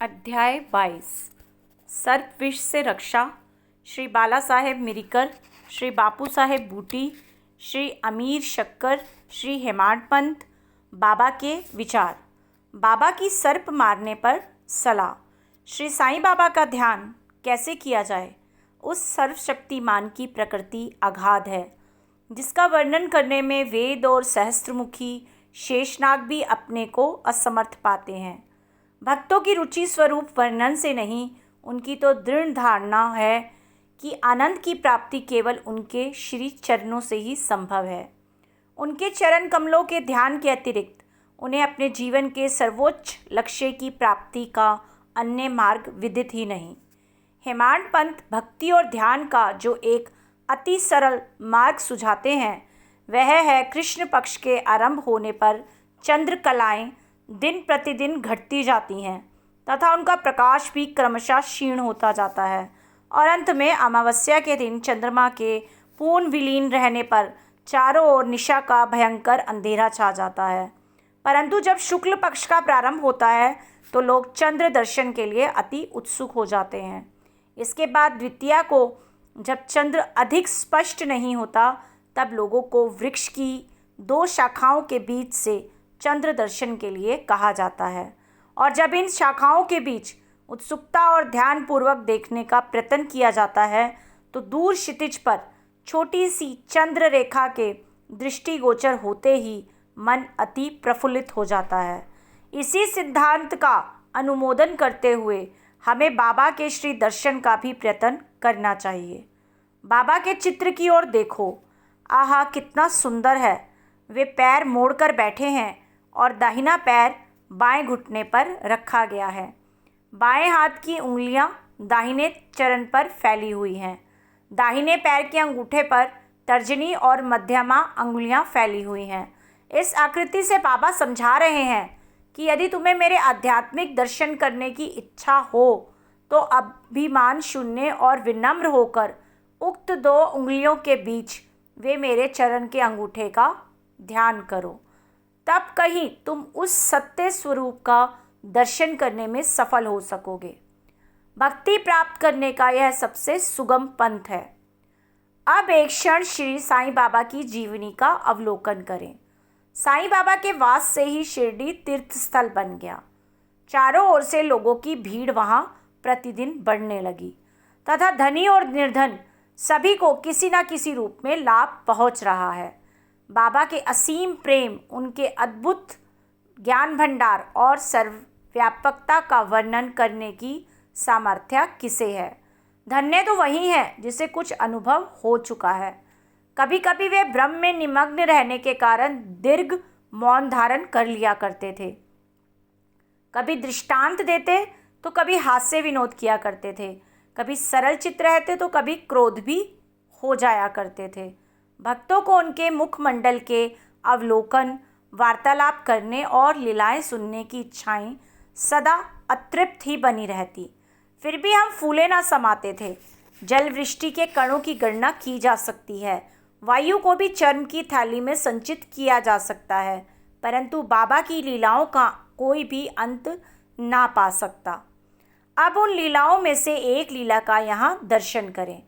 अध्याय 22 सर्प विष से रक्षा। श्री बाला साहेब मिरिकर, श्री बापू साहेब बूटी, श्री अमीर शक्कर, श्री हेमाड पंत। बाबा के विचार। बाबा की सर्प मारने पर सलाह। श्री साईं बाबा का ध्यान कैसे किया जाए। उस सर्वशक्तिमान की प्रकृति अगाध है जिसका वर्णन करने में वेद और सहस्त्रमुखी शेषनाग भी अपने को असमर्थ पाते हैं। भक्तों की रुचि स्वरूप वर्णन से नहीं, उनकी तो दृढ़ धारणा है कि आनंद की प्राप्ति केवल उनके श्री चरणों से ही संभव है। उनके चरण कमलों के ध्यान के अतिरिक्त उन्हें अपने जीवन के सर्वोच्च लक्ष्य की प्राप्ति का अन्य मार्ग विदित ही नहीं। हेमाड पंत भक्ति और ध्यान का जो एक अति सरल मार्ग सुझाते हैं वह है कृष्ण पक्ष के आरंभ होने पर चंद्र कलाएँ दिन प्रतिदिन घटती जाती हैं तथा उनका प्रकाश भी क्रमशः क्षीण होता जाता है और अंत में अमावस्या के दिन चंद्रमा के पूर्ण विलीन रहने पर चारों ओर निशा का भयंकर अंधेरा छा जाता है। परंतु जब शुक्ल पक्ष का प्रारंभ होता है तो लोग चंद्र दर्शन के लिए अति उत्सुक हो जाते हैं। इसके बाद द्वितीया को जब चंद्र अधिक स्पष्ट नहीं होता तब लोगों को वृक्ष की दो शाखाओं के बीच से चंद्र दर्शन के लिए कहा जाता है और जब इन शाखाओं के बीच उत्सुकता और ध्यानपूर्वक देखने का प्रयत्न किया जाता है तो दूर क्षितिज पर छोटी सी चंद्र रेखा के दृष्टिगोचर होते ही मन अति प्रफुल्लित हो जाता है। इसी सिद्धांत का अनुमोदन करते हुए हमें बाबा के श्री दर्शन का भी प्रयत्न करना चाहिए। बाबा के चित्र की ओर देखो, आहा कितना सुंदर है। वे पैर मोड़कर बैठे हैं और दाहिना पैर बाएं घुटने पर रखा गया है। बाएं हाथ की उंगलियां दाहिने चरण पर फैली हुई हैं। दाहिने पैर के अंगूठे पर तर्जनी और मध्यमा अंगुलियां फैली हुई हैं। इस आकृति से बाबा समझा रहे हैं कि यदि तुम्हें मेरे आध्यात्मिक दर्शन करने की इच्छा हो तो अभिमान शून्य और विनम्र होकर उक्त दो उंगलियों के बीच वे मेरे चरण के अंगूठे का ध्यान करो। तब कहीं तुम उस सत्य स्वरूप का दर्शन करने में सफल हो सकोगे। भक्ति प्राप्त करने का यह सबसे सुगम पंथ है। अब एक क्षण श्री साईं बाबा की जीवनी का अवलोकन करें। साईं बाबा के वास से ही शिरडी तीर्थ स्थल बन गया। चारों ओर से लोगों की भीड़ वहाँ प्रतिदिन बढ़ने लगी तथा धनी और निर्धन सभी को किसी न किसी रूप में लाभ पहुँच रहा है। बाबा के असीम प्रेम, उनके अद्भुत ज्ञान भंडार और सर्वव्यापकता का वर्णन करने की सामर्थ्य किसे है। धन्य तो वही है जिसे कुछ अनुभव हो चुका है। कभी कभी वे भ्रम में निमग्न रहने के कारण दीर्घ मौन धारण कर लिया करते थे। कभी दृष्टांत देते तो कभी हास्य विनोद किया करते थे। कभी सरल चित्त रहते तो कभी क्रोध भी हो जाया करते थे। भक्तों को उनके मुखमंडल के अवलोकन, वार्तालाप करने और लीलाएं सुनने की इच्छाएं सदा अतृप्त ही बनी रहती। फिर भी हम फूले ना समाते थे। जल वृष्टि के कणों की गणना की जा सकती है, वायु को भी चर्म की थैली में संचित किया जा सकता है, परंतु बाबा की लीलाओं का कोई भी अंत ना पा सकता। अब उन लीलाओं में से एक लीला का यहाँ दर्शन करें।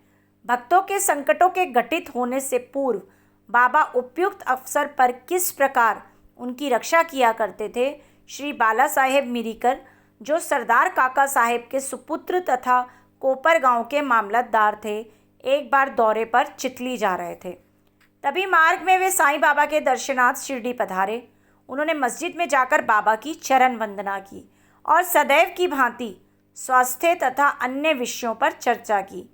भक्तों के संकटों के घटित होने से पूर्व बाबा उपयुक्त अवसर पर किस प्रकार उनकी रक्षा किया करते थे। श्री बाला साहेब मिरिकर, जो सरदार काका साहेब के सुपुत्र तथा कोपर गांव के मामलतदार थे, एक बार दौरे पर चितली जा रहे थे। तभी मार्ग में वे साईं बाबा के दर्शनार्थ शिरडी पधारे। उन्होंने मस्जिद में जाकर बाबा की चरण वंदना की और सदैव की भांति स्वास्थ्य तथा अन्य विषयों पर चर्चा की।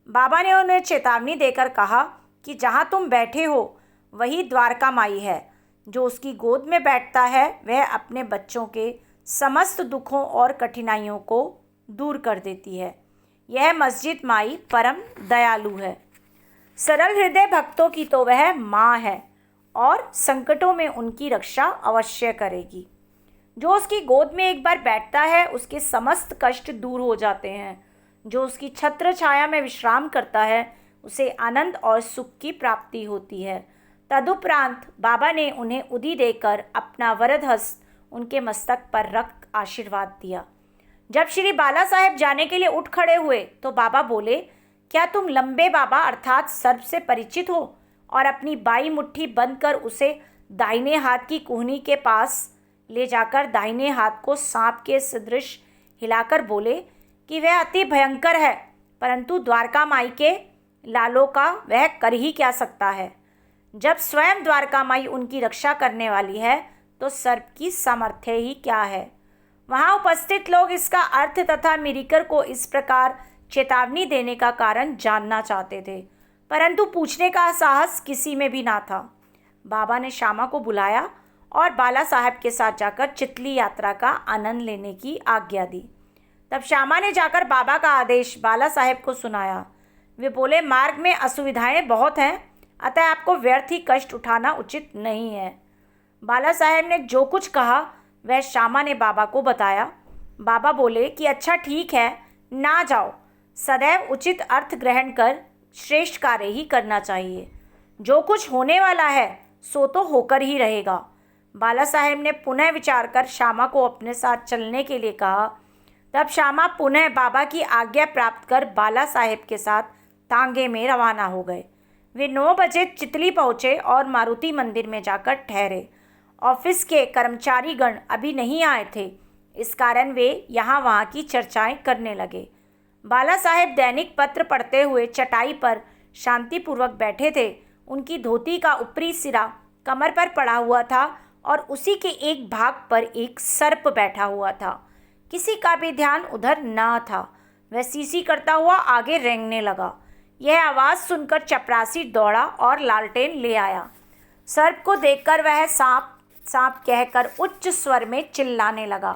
बाबा ने उन्हें चेतावनी देकर कहा कि जहाँ तुम बैठे हो वही द्वारका माई है। जो उसकी गोद में बैठता है वह अपने बच्चों के समस्त दुखों और कठिनाइयों को दूर कर देती है। यह मस्जिद माई परम दयालु है। सरल हृदय भक्तों की तो वह माँ है और संकटों में उनकी रक्षा अवश्य करेगी। जो उसकी गोद में एक बार बैठता है उसके समस्त कष्ट दूर हो जाते हैं। जो उसकी छत्र छाया में विश्राम करता है उसे आनंद और सुख की प्राप्ति होती है। तदुपरांत बाबा ने उन्हें उदी देकर अपना वरद हस्त उनके मस्तक पर रख आशीर्वाद दिया। जब श्री बाला साहेब जाने के लिए उठ खड़े हुए तो बाबा बोले, क्या तुम लंबे बाबा अर्थात सर्प से परिचित हो? और अपनी बाई मुट्ठी बंद कर उसे दाहिने हाथ की कोहनी के पास ले जाकर दाहिने हाथ को सांप के सदृश हिलाकर बोले कि वह अति भयंकर है, परंतु द्वारका माई के लालों का वह कर ही क्या सकता है। जब स्वयं द्वारका माई उनकी रक्षा करने वाली है तो सर्प की सामर्थ्य ही क्या है। वहाँ उपस्थित लोग इसका अर्थ तथा मिरिकर को इस प्रकार चेतावनी देने का कारण जानना चाहते थे, परंतु पूछने का साहस किसी में भी ना था। बाबा ने श्यामा को बुलाया और बाला साहेब के साथ जाकर चितली यात्रा का आनंद लेने की आज्ञा दी। तब श्यामा ने जाकर बाबा का आदेश बाला साहेब को सुनाया। वे बोले, मार्ग में असुविधाएं बहुत हैं, अतः आपको व्यर्थ ही कष्ट उठाना उचित नहीं है। बाला साहेब ने जो कुछ कहा वह श्यामा ने बाबा को बताया। बाबा बोले कि अच्छा ठीक है, ना जाओ, सदैव उचित अर्थ ग्रहण कर श्रेष्ठ कार्य ही करना चाहिए। जो कुछ होने वाला है सो तो होकर ही रहेगा। बाला साहेब ने पुनः विचार कर श्यामा को अपने साथ चलने के लिए कहा। तब श्यामा पुनः बाबा की आज्ञा प्राप्त कर बाला साहेब के साथ तांगे में रवाना हो गए। वे 9 बजे चितली पहुँचे और मारुति मंदिर में जाकर ठहरे। ऑफिस के कर्मचारीगण अभी नहीं आए थे, इस कारण वे यहाँ वहाँ की चर्चाएं करने लगे। बाला साहेब दैनिक पत्र पढ़ते हुए चटाई पर शांतिपूर्वक बैठे थे। उनकी धोती का ऊपरी सिरा कमर पर पड़ा हुआ था और उसी के एक भाग पर एक सर्प बैठा हुआ था। किसी का भी ध्यान उधर न था। वह सीसी करता हुआ आगे रेंगने लगा। यह आवाज़ सुनकर चपरासी दौड़ा और लालटेन ले आया। सर्प को देखकर वह सांप सांप कहकर उच्च स्वर में चिल्लाने लगा।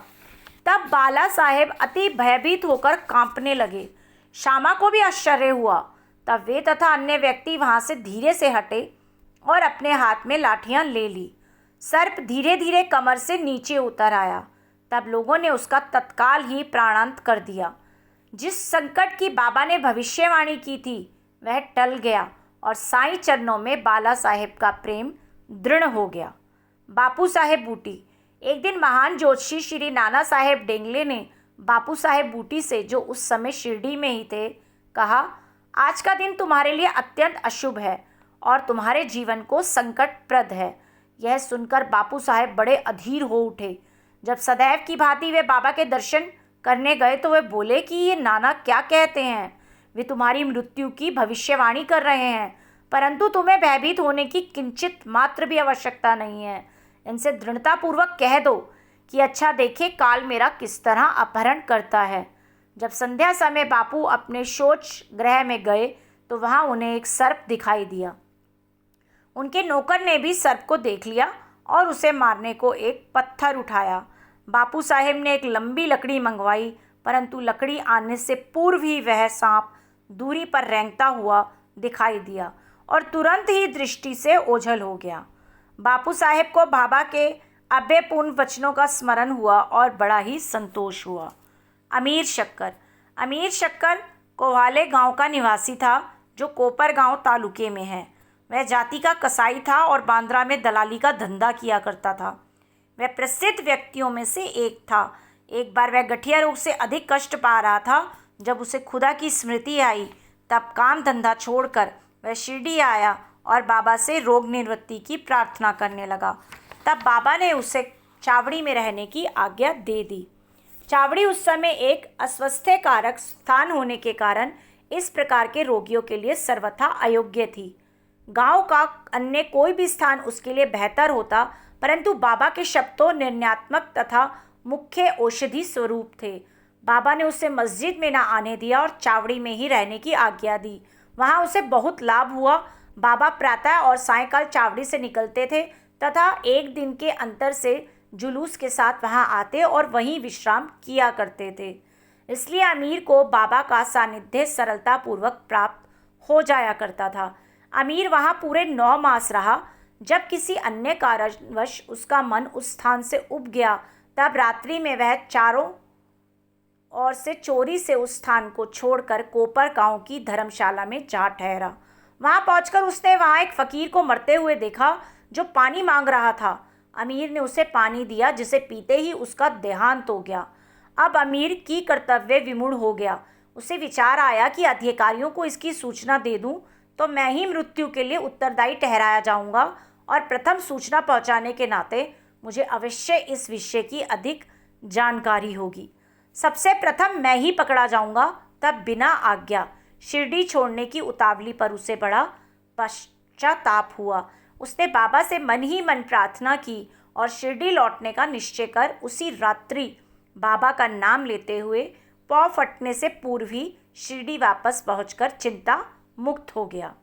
तब बाला साहेब अति भयभीत होकर कांपने लगे। श्यामा को भी आश्चर्य हुआ। तब वे तथा अन्य व्यक्ति वहाँ से धीरे से हटे और अपने हाथ में लाठियाँ ले ली। सर्प धीरे धीरे कमर से नीचे उतर आया। तब लोगों ने उसका तत्काल ही प्राणांत कर दिया। जिस संकट की बाबा ने भविष्यवाणी की थी वह टल गया और साईं चरणों में बाला साहेब का प्रेम दृढ़ हो गया। बापू साहेब बूटी। एक दिन महान ज्योतिषी श्री नाना साहेब डेंगले ने बापू साहेब बूटी से, जो उस समय शिरडी में ही थे, कहा, आज का दिन तुम्हारे लिए अत्यंत अशुभ है और तुम्हारे जीवन को संकटप्रद है। यह सुनकर बापू साहेब बड़े अधीर हो उठे। जब सदैव की भांति वे बाबा के दर्शन करने गए तो वे बोले कि ये नाना क्या कहते हैं। वे तुम्हारी मृत्यु की भविष्यवाणी कर रहे हैं, परंतु तुम्हें भयभीत होने की किंचित मात्र भी आवश्यकता नहीं है। इनसे दृढ़तापूर्वक कह दो कि अच्छा देखे काल मेरा किस तरह अपहरण करता है। जब संध्या समय बापू अपने शौच गृह में गए तो वहाँ उन्हें एक सर्प दिखाई दिया। उनके नौकर ने भी सर्प को देख लिया और उसे मारने को एक पत्थर उठाया। बापू साहेब ने एक लंबी लकड़ी मंगवाई, परंतु लकड़ी आने से पूर्व ही वह सांप दूरी पर रेंगता हुआ दिखाई दिया और तुरंत ही दृष्टि से ओझल हो गया। बापू साहेब को बाबा के अभयपूर्ण वचनों का स्मरण हुआ और बड़ा ही संतोष हुआ। अमीर शक्कर कोहाले गांव का निवासी था, जो कोपर गांव तालुके में है। वह जाति का कसाई था और बांद्रा में दलाली का धंधा किया करता था। वह प्रसिद्ध व्यक्तियों में से एक था। एक बार वह गठिया रोग से अधिक कष्ट पा रहा था। जब उसे खुदा की स्मृति आई तब काम धंधा छोड़कर वह शिरडी आया और बाबा से रोग निवृत्ति की प्रार्थना करने लगा। तब बाबा ने उसे चावड़ी में रहने की आज्ञा दे दी। चावड़ी उस समय एक अस्वस्थ्यकारक स्थान होने के कारण इस प्रकार के रोगियों के लिए सर्वथा अयोग्य थी। गांव का अन्य कोई भी स्थान उसके लिए बेहतर होता, परंतु बाबा के शब्द तो निर्णयात्मक तथा मुख्य औषधि स्वरूप थे। बाबा ने उसे मस्जिद में ना आने दिया और चावड़ी में ही रहने की आज्ञा दी। वहाँ उसे बहुत लाभ हुआ। बाबा प्रातः और सायंकाल चावड़ी से निकलते थे तथा एक दिन के अंतर से जुलूस के साथ वहाँ आते और वहीं विश्राम किया करते थे। इसलिए अमीर को बाबा का सानिध्य सरलतापूर्वक प्राप्त हो जाया करता था। अमीर वहाँ पूरे 9 मास रहा। जब किसी अन्य कारणवश उसका मन उस स्थान से उब गया तब रात्रि में वह चारों ओर से चोरी से उस स्थान को छोड़कर कोपर गांव की धर्मशाला में जा ठहरा। वहां पहुंचकर उसने वहां एक फकीर को मरते हुए देखा जो पानी मांग रहा था। अमीर ने उसे पानी दिया, जिसे पीते ही उसका देहांत हो गया। अब अमीर की कर्तव्य विमूढ़ हो गया। उसे विचार आया कि अधिकारियों को इसकी सूचना दे दूं तो मैं ही मृत्यु के लिए उत्तरदायी ठहराया जाऊंगा और प्रथम सूचना पहुंचाने के नाते मुझे अवश्य इस विषय की अधिक जानकारी होगी। सबसे प्रथम मैं ही पकड़ा जाऊंगा। तब बिना आज्ञा शिरडी छोड़ने की उतावली पर उसे बड़ा पश्चाताप हुआ। उसने बाबा से मन ही मन प्रार्थना की और शिरडी लौटने का निश्चय कर उसी रात्रि बाबा का नाम लेते हुए पौ फटने से पूर्व ही शिरडी वापस पहुंचकर चिंता मुक्त हो गया।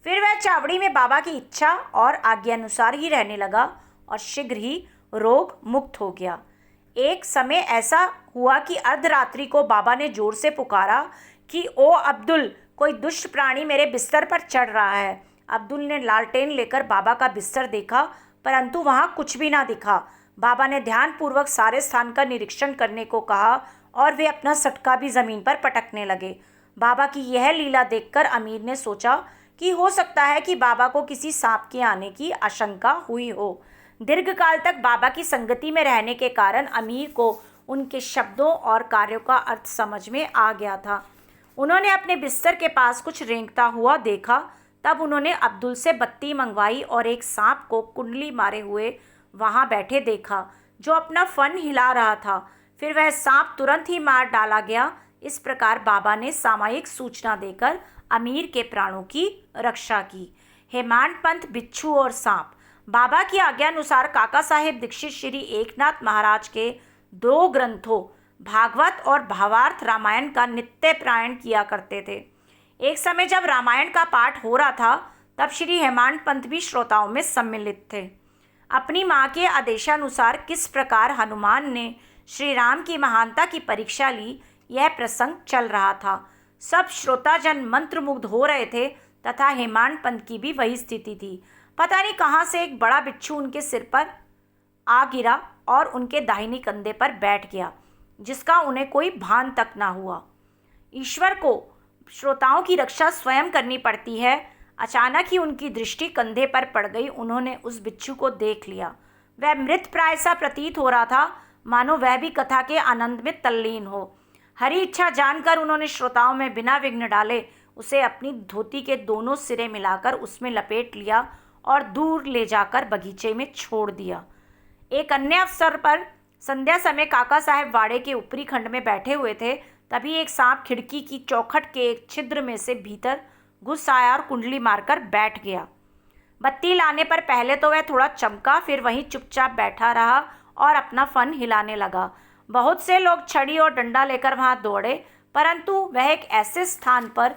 फिर वह चावड़ी में बाबा की इच्छा और आज्ञानुसार ही रहने लगा और शीघ्र ही रोग मुक्त हो गया। एक समय ऐसा हुआ कि अर्धरात्रि को बाबा ने जोर से पुकारा कि ओ अब्दुल, कोई दुष्ट प्राणी मेरे बिस्तर पर चढ़ रहा है। अब्दुल ने लालटेन लेकर बाबा का बिस्तर देखा, परंतु वहाँ कुछ भी ना दिखा। बाबा ने ध्यानपूर्वक सारे स्थान का निरीक्षण करने को कहा और वे अपना सटका भी जमीन पर पटकने लगे। बाबा की यह लीला देखकर अमीर ने सोचा कि हो सकता है कि बाबा को किसी सांप के आने की आशंका हुई हो। दीर्घकाल तक बाबा की संगति में रहने के कारण अमीर को उनके शब्दों और कार्यों का अर्थ समझ में आ गया था। उन्होंने अपने बिस्तर के पास कुछ रेंगता हुआ देखा। तब उन्होंने अब्दुल से बत्ती मंगवाई और एक सांप को कुंडली मारे हुए वहाँ बैठे देखा, जो अपना फन हिला रहा था। फिर वह सांप तुरंत ही मार डाला गया। इस प्रकार बाबा ने सामयिक सूचना देकर अमीर के प्राणों की रक्षा की। हेमाड पंथ, बिच्छू और सांप। बाबा की आज्ञानुसार काका साहेब दीक्षित श्री एकनाथ महाराज के 2 ग्रंथों भागवत और भावार्थ रामायण का नित्य पारायण किया करते थे। एक समय जब रामायण का पाठ हो रहा था तब श्री हेमाड पंथ भी श्रोताओं में सम्मिलित थे। अपनी माँ के आदेशानुसार किस प्रकार हनुमान ने श्री राम की महानता की परीक्षा ली, यह प्रसंग चल रहा था। सब श्रोताजन मंत्रमुग्ध हो रहे थे तथा हेमाड पंथ की भी वही स्थिति थी। पता नहीं कहाँ से एक बड़ा बिच्छू उनके सिर पर आ गिरा और उनके दाहिने कंधे पर बैठ गया, जिसका उन्हें कोई भान तक ना हुआ। ईश्वर को श्रोताओं की रक्षा स्वयं करनी पड़ती है। अचानक ही उनकी दृष्टि कंधे पर पड़ गई। उन्होंने उस बिच्छू को देख लिया। वह मृत प्राय सा प्रतीत हो रहा था, मानो वह भी कथा के आनंद में तल्लीन हो। हरी इच्छा जानकर उन्होंने श्रोताओं में बिना विघ्न डाले उसे अपनी धोती के दोनों सिरे मिलाकर उसमें लपेट लिया और दूर ले जाकर बगीचे में छोड़ दिया। एक अन्य अवसर पर संध्या समय काका साहब वाड़े के ऊपरी खंड में बैठे हुए थे। तभी एक सांप खिड़की की चौखट के एक छिद्र में से भीतर घुस आया और कुंडली मारकर बैठ गया। बत्ती लाने पर पहले तो वह थोड़ा चमका, फिर वहीं चुपचाप बैठा रहा और अपना फन हिलाने लगा। बहुत से लोग छड़ी और डंडा लेकर वहां दौड़े, परंतु वह एक ऐसे स्थान पर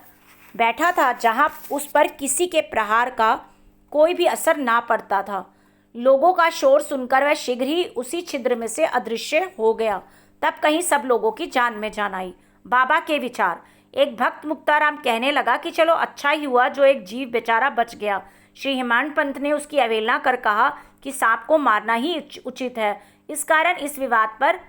बैठा था जहां उस पर किसी के प्रहार का कोई भी असर ना पड़ता था। लोगों का शोर सुनकर वह शीघ्र ही उसी छिद्र में से अदृश्य हो गया। तब कहीं सब लोगों की जान में जान आई। बाबा के विचार। एक भक्त मुक्ताराम कहने लगा कि चलो अच्छा ही हुआ जो एक जीव बेचारा बच गया। श्री हेमाड पंथ ने उसकी अवहेलना कर कहा कि सांप को मारना ही उचित है। इस कारण इस विवाद पर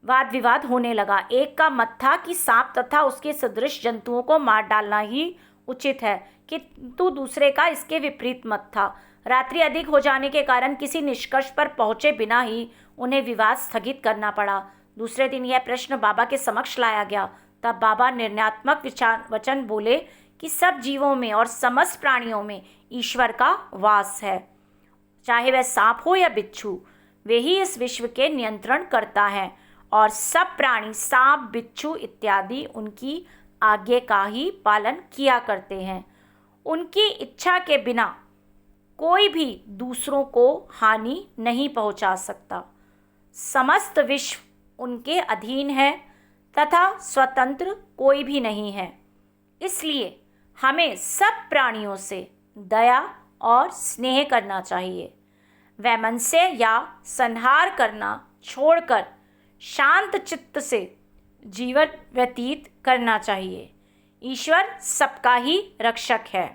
वाद विवाद होने लगा। एक का मत था कि सांप तथा उसके सदृश जंतुओं को मार डालना ही उचित है, किंतु दूसरे का इसके विपरीत मत था। रात्रि अधिक हो जाने के कारण किसी निष्कर्ष पर पहुंचे बिना ही उन्हें विवाद स्थगित करना पड़ा। दूसरे दिन यह प्रश्न बाबा के समक्ष लाया गया। तब बाबा निर्णयात्मक वचन बोले कि सब जीवों में और समस्त प्राणियों में ईश्वर का वास है। चाहे वह सांप हो या बिच्छू, वे ही इस विश्व के नियंत्रण करता है और सब प्राणी सांप, बिच्छू इत्यादि उनकी आज्ञा का ही पालन किया करते हैं। उनकी इच्छा के बिना कोई भी दूसरों को हानि नहीं पहुंचा सकता। समस्त विश्व उनके अधीन है तथा स्वतंत्र कोई भी नहीं है। इसलिए हमें सब प्राणियों से दया और स्नेह करना चाहिए। वैमनस्य या संहार करना छोड़कर शांत चित्त से जीवन व्यतीत करना चाहिए। ईश्वर सबका ही रक्षक है।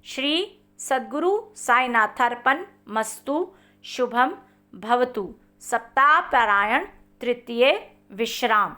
श्री सद्गुरु साईनाथार्पण मस्तु। शुभम भवतु। सप्ताह पारायण तृतीय विश्राम।